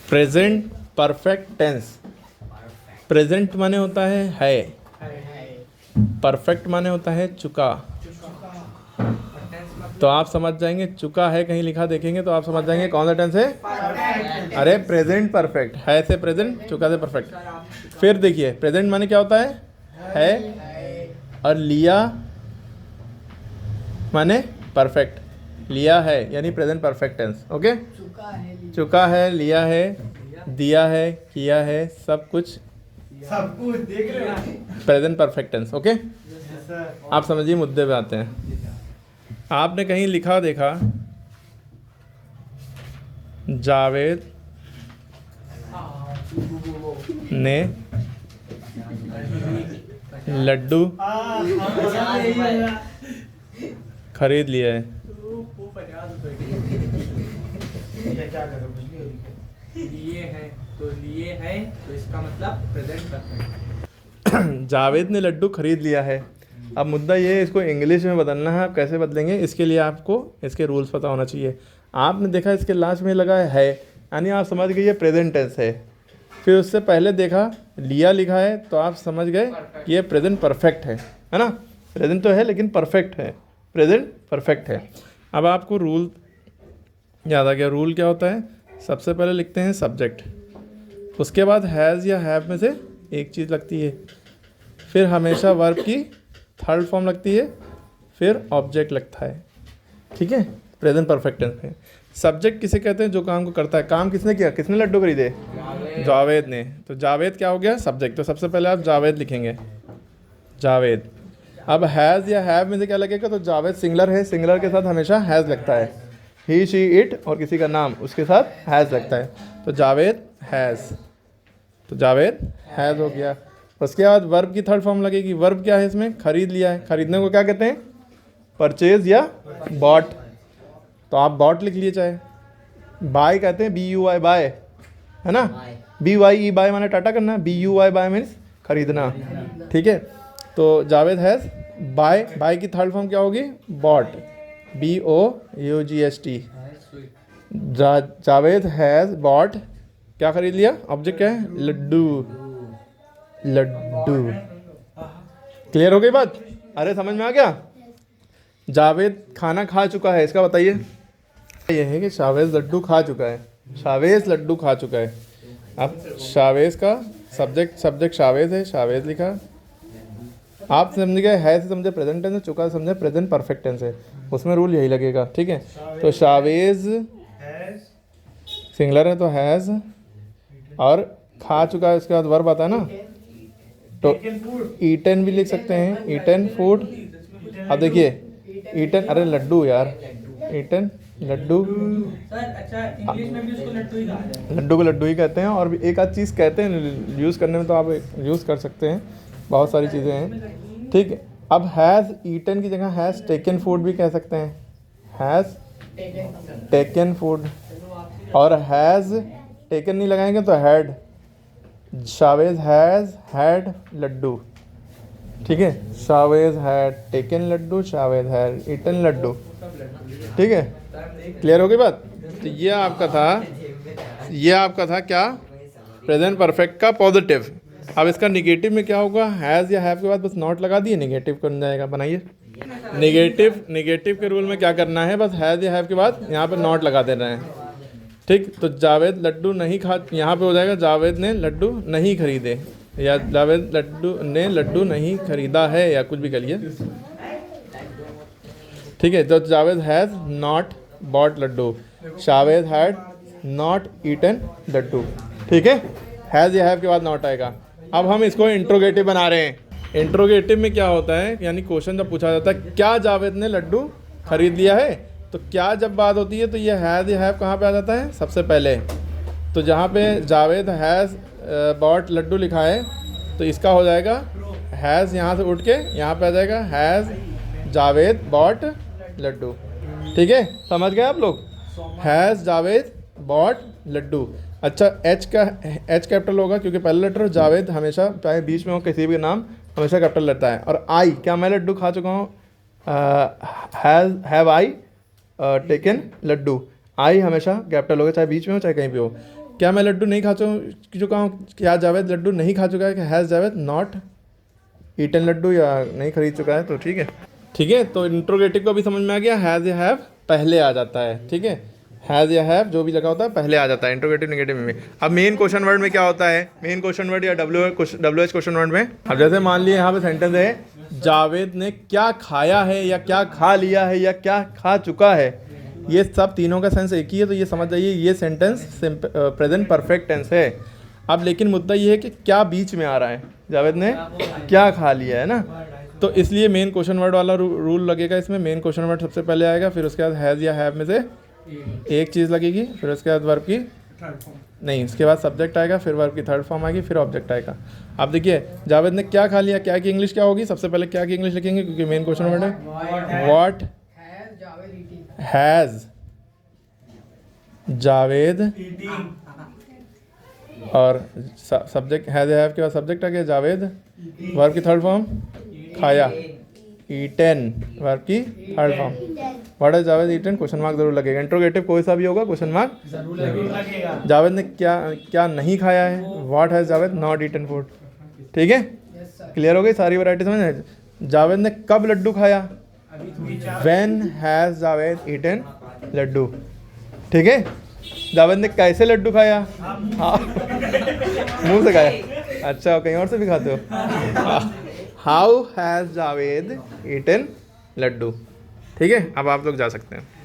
Present perfect tense. Present माने होता है, परफेक्ट माने होता है चुका। तो आप समझ जाएंगे, चुका है कहीं लिखा देखेंगे तो आप समझ जाएंगे कौन सा टेंस है। अरे प्रेजेंट परफेक्ट, है से प्रेजेंट, चुका से परफेक्ट। फिर देखिए प्रेजेंट माने क्या होता है, और लिया माने परफेक्ट, लिया है यानी प्रेजेंट परफेक्ट टेंस। ओके, चुका है, लिया है, दिया है, किया है, सब कुछ देख रहे हो प्रेजेंट परफेक्ट टेंस। ओके, आप समझिए, मुद्दे पे आते हैं। आपने कहीं लिखा देखा जावेद ने लड्डू खरीद लिया है। लिए है तो इसका मतलब प्रेजेंट परफेक्ट। जावेद ने लड्डू खरीद लिया है। अब मुद्दा ये है, इसको इंग्लिश में बदलना है। आप कैसे बदलेंगे, इसके लिए आपको इसके रूल्स पता होना चाहिए। आपने देखा इसके लास्ट में लगा है, यानी आप समझ गए ये प्रेजेंट टेंस है। फिर उससे पहले देखा लिया लिखा है तो आप समझ गए कि ये प्रेजेंट परफेक्ट है ना। प्रेजेंट तो है लेकिन परफेक्ट है, प्रेजेंट परफेक्ट है। अब आपको रूल याद आ गया। रूल क्या होता है, सबसे पहले लिखते हैं सब्जेक्ट, उसके बाद हैज़ या हैव में से एक चीज़ लगती है, फिर हमेशा वर्ब की थर्ड फॉर्म लगती है, फिर ऑब्जेक्ट लगता है। ठीक है, प्रेजेंट परफेक्ट टेंस में सब्जेक्ट किसे कहते हैं, जो काम को करता है। काम किसने किया, किसने लड्डू खरीदे, जावेद ने। तो जावेद क्या हो गया, सब्जेक्ट। तो सबसे पहले आप जावेद लिखेंगे, जावेद। अब हैज़ या हैव में से क्या लगेगा, तो जावेद सिंगलर है, सिंगलर के साथ हमेशा हैज़ लगता है। ही शी इट और किसी का नाम, उसके साथ हैज़ लगता है। तो जावेद हैज़, तो जावेद हैज़ हो गया। उसके बाद वर्ब की थर्ड फॉर्म लगेगी। वर्ब क्या है इसमें, खरीद लिया है। खरीदने को क्या कहते हैं, परचेज या बॉट। तो आप बॉट लिख लिए, चाहे बाय कहते हैं, BUY बाय, है ना। BYE बाय माने टाटा करना, BUY बाय मीन्स खरीदना। ठीक है, तो जावेद हैज़ बाय, बाय की थर्ड फॉर्म क्या होगी, bought, BOUGST। Javed has bought, क्या खरीद लिया, ऑब्जेक्ट क्या है, लड्डू, लड्डू। क्लियर हो गई बात, अरे समझ में आ गया। जावेद खाना खा चुका है, इसका बताइए। ये है कि शावेज लड्डू खा चुका है, शावेज लड्डू खा चुका है। अब शावेज का सब्जेक्ट शावेज है, शावेज लिखा। आप समझ गए, है से समझे प्रेजेंट टेंस है, चुका समझे प्रेजेंट परफेक्ट टेंस है, उसमें रूल यही लगेगा। ठीक है, तो शावेज सिंगलर है तो हैज़, और खा चुका है उसके बाद वर्ब आता है ना, तो ईटन भी लिख सकते हैं, ईटन फूड। अब देखिए ईटन, अरे लड्डू यार, ईटन लड्डू, सर अच्छा इंग्लिश में भी उसको लड्डू ही कहा जाता है। लड्डू को लड्डू ही कहते हैं। और भी एक आध चीज़ कहते हैं यूज़ करने में, तो आप यूज़ कर सकते हैं, बहुत सारी चीज़ें हैं। ठीक है, अब हैज़ ईटन की जगह हैज़ टेकन फूड भी कह सकते हैं, हैज़ टेकन फूड। और हैज़ टेकन नहीं लगाएंगे तो had, Shavez has had laddu. ठीक है, Shavez had taken laddu, Shavez had eaten Laddu. ठीक है, क्लियर हो गई बात। तो ये आपका था क्या, प्रेजेंट परफेक्ट का पॉजिटिव। अब इसका निगेटिव में क्या होगा, हैज़ या हैव के बाद बस नॉट लगा दिए, निगेटिव बन जाएगा। बनाइए निगेटिव के रूल में क्या करना है, बस हैज़ या हैव के बाद यहाँ पे नॉट लगा देना है। ठीक, तो जावेद लड्डू नहीं खा, यहाँ पे हो जाएगा जावेद ने लड्डू नहीं खरीदे, या जावेद लड्डू नहीं खरीदा है, या कुछ भी करिए। ठीक है, तो Javed has not bought laddoo, Shaved had not eaten Laddu. ठीक है, हैज़ या हैव के बाद नॉट आएगा। अब हम इसको इंट्रोगेटिव बना रहे हैं। इंट्रोगेटिव में क्या होता है, यानी क्वेश्चन जब पूछा जाता है क्या जावेद ने लड्डू खरीद लिया है, तो क्या जब बात होती है तो ये हैज़ या हैव कहाँ पे आ जाता है, सबसे पहले। तो जहाँ पे जावेद हैज़ बॉट लड्डू लिखा है, तो इसका हो जाएगा हैज़, यहाँ से उठ के यहाँ पे आ जाएगा हैज़ जावेद बॉट लड्डू। ठीक है, समझ गए आप लोग, हैज़ जावेद बॉट लड्डू। अच्छा, एच कैपिटल होगा क्योंकि पहला लेटर जावेद हमेशा, चाहे बीच में हो किसी भी नाम, हमेशा कैपिटल रहता है। और आई, क्या मैं लड्डू खा चुका हूँ, हैव आई टेकन लड्डू, आई हमेशा कैपिटल होगा, चाहे बीच में हो चाहे कहीं पे हो। क्या मैं लड्डू नहीं खा चुका हूँ? क्या जावेद लड्डू नहीं खा चुका है? Has Javed not eaten laddu, या नहीं खरीद चुका है? तो ठीक है। तो इंट्रोगेटिव को भी समझ में आ गया। हैज़ या हैव पहले आ जाता है, ठीक है। हैज़ या हैव जो भी लगा होता है पहले आ जाता है इंट्रोगेटिव नेगेटिव में। अब मेन क्वेश्चन वर्ड में क्या होता है? मेन क्वेश्चन वर्ड या WH क्वेश्चन वर्ड में, अब जैसे मान लिए यहाँ पे सेंटेंस है जावेद ने क्या खाया है, या क्या खा लिया है, या क्या खा चुका है, ये सब तीनों का सेंस एक ही है। तो ये समझ जाइए ये सेंटेंस प्रेजेंट परफेक्ट टेंस है। अब लेकिन मुद्दा ये है कि क्या बीच में आ रहा है, जावेद ने क्या खा लिया है ना, तो इसलिए मेन क्वेश्चन वर्ड वाला रूल लगेगा इसमें। मेन क्वेश्चन वर्ड सबसे पहले आएगा, फिर उसके बाद हैज़ या हैव में से एक चीज़ लगेगी, फिर उसके बाद वर्ब की नहीं, उसके बाद सब्जेक्ट आएगा, फिर वर्ब की थर्ड फॉर्म आएगी, फिर ऑब्जेक्ट आएगा। अब देखिए जावेद ने क्या खा लिया, क्या की इंग्लिश क्या होगी? सबसे पहले क्या की इंग्लिश लिखेंगे क्योंकि मेन क्वेश्चन वर्ड है। व्हाट हैज़ जावेद, और सब्जेक्ट हैज़ हैव के बाद सब्जेक्ट आ गया जावेद, वर्ब की थर्ड फॉर्म खाया, ईटन वर्ब की third form. What has Javed eaten, question mark जरूर लगेगा। इंट्रोगेटिव कोई सा भी होगा क्वेश्चन मार्क जरूर लगेगा। जावेद ने क्या नहीं खाया है? What has Javed not eaten food. ठीक है, क्लियर हो गई सारी वैरायटी समझ। जावेद ने कब लड्डू खाया? When has Javed eaten Laddu. ठीक है, जावेद ने कैसे लड्डू खाया? हाँ मुंह से खाया। अच्छा, कहीं और से भी खाते हो? How has Javed eaten Laddu. ठीक है, अब आप लोग जा सकते हैं।